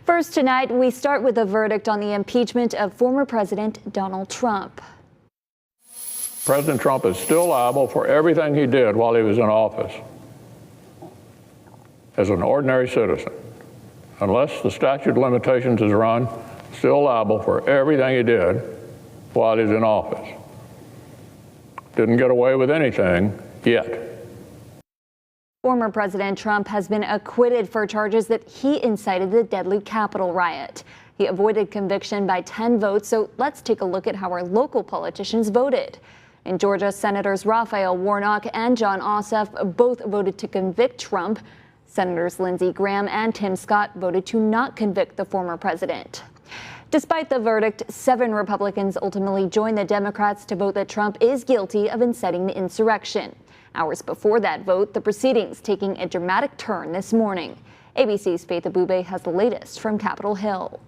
First tonight, we start with a verdict on the impeachment of former President Donald Trump. President Trump is still liable for everything he did while he was in office as an ordinary citizen. Unless the statute of limitations is run, still liable for everything he did while he was in office. Didn't get away with anything yet. Former President Trump has been acquitted for charges that he incited the deadly Capitol riot. He avoided conviction by 10 votes, so let's take a look at how our local politicians voted. In Georgia, Senators Raphael Warnock and Jon Ossoff both voted to convict Trump. Senators Lindsey Graham and Tim Scott voted to not convict the former president. Despite the verdict, 7 Republicans ultimately joined the Democrats to vote that Trump is guilty of inciting the insurrection. Hours before that vote, the proceedings taking a dramatic turn this morning. ABC's Faith Abube has the latest from Capitol Hill.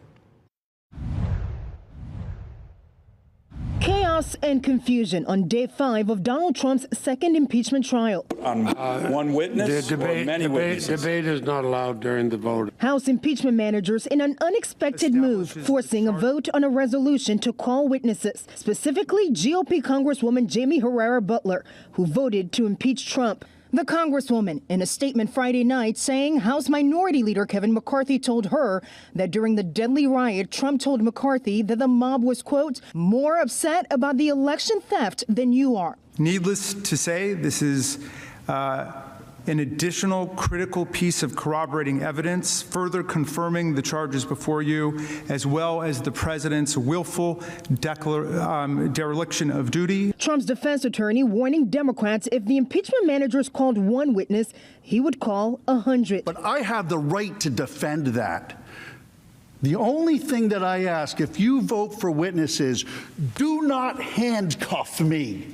Chaos and confusion on day 5 of Donald Trump's second impeachment trial. On one witness or many witnesses? Debate is not allowed during the vote. House impeachment managers in an unexpected move, forcing a vote on a resolution to call witnesses, specifically GOP Congresswoman Jaime Herrera Beutler, who voted to impeach Trump. The Congresswoman, in a statement Friday night, saying House Minority Leader Kevin McCarthy told her that during the deadly riot, Trump told McCarthy that the mob was, quote, more upset about the election theft than you are. Needless to say, this is an additional critical piece of corroborating evidence, further confirming the charges before you, as well as the president's willful dereliction of duty. Trump's defense attorney warning Democrats if the impeachment managers called one witness, he would call 100. But I have the right to defend that. The only thing that I ask, if you vote for witnesses, do not handcuff me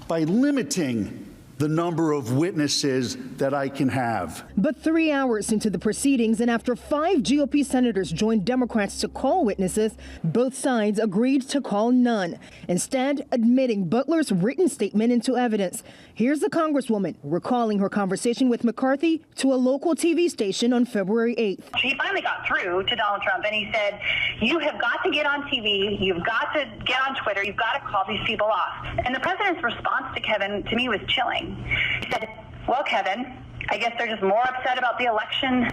by limiting the number of witnesses that I can have. But 3 hours into the proceedings and after 5 GOP senators joined Democrats to call witnesses, both sides agreed to call none, instead admitting Beutler's written statement into evidence. Here's the Congresswoman recalling her conversation with McCarthy to a local TV station on February 8th. He finally got through to Donald Trump and he said, you have got to get on TV, you've got to get on Twitter, you've got to call these people off. And the president's response to Kevin, to me, was chilling. He said, well, Kevin, I guess they're just more upset about the election,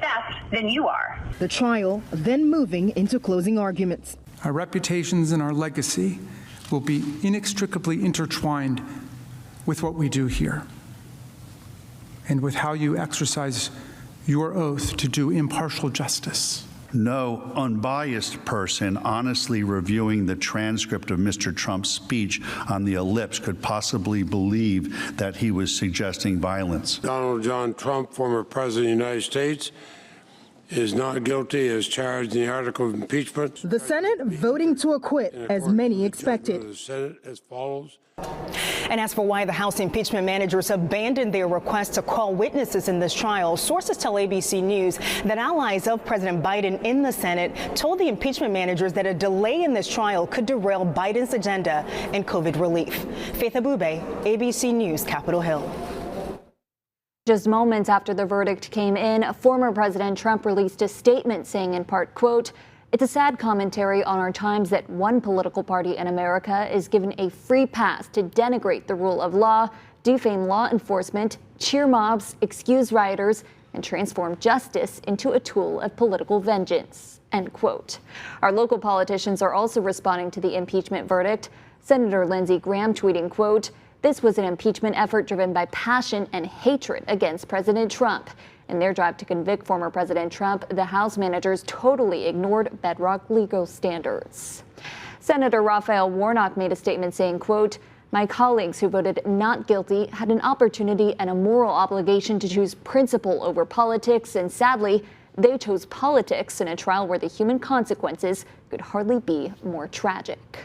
theft than you are. The trial then moving into closing arguments. Our reputations and our legacy will be inextricably intertwined with what we do here and with how you exercise your oath to do impartial justice. No unbiased person honestly reviewing the transcript of Mr. Trump's speech on the ellipse could possibly believe that he was suggesting violence. Donald John Trump, former President of the United States, is not guilty as charged in the article of impeachment. The Senate voting to acquit, as many expected. The Senate as follows. And as for why the House impeachment managers abandoned their request to call witnesses in this trial, sources tell ABC News that allies of President Biden in the Senate told the impeachment managers that a delay in this trial could derail Biden's agenda and COVID relief. Faith Abube, ABC News, Capitol Hill. Just moments after the verdict came in, former President Trump released a statement saying in part, quote, it's a sad commentary on our times that one political party in America is given a free pass to denigrate the rule of law, defame law enforcement, cheer mobs, excuse rioters, and transform justice into a tool of political vengeance, end quote. Our local politicians are also responding to the impeachment verdict. Senator Lindsey Graham tweeting, quote, this was an impeachment effort driven by passion and hatred against President Trump. In their drive to convict former President Trump, the House managers totally ignored bedrock legal standards. Senator Raphael Warnock made a statement saying, quote, my colleagues who voted not guilty had an opportunity and a moral obligation to choose principle over politics, and sadly, they chose politics in a trial where the human consequences could hardly be more tragic.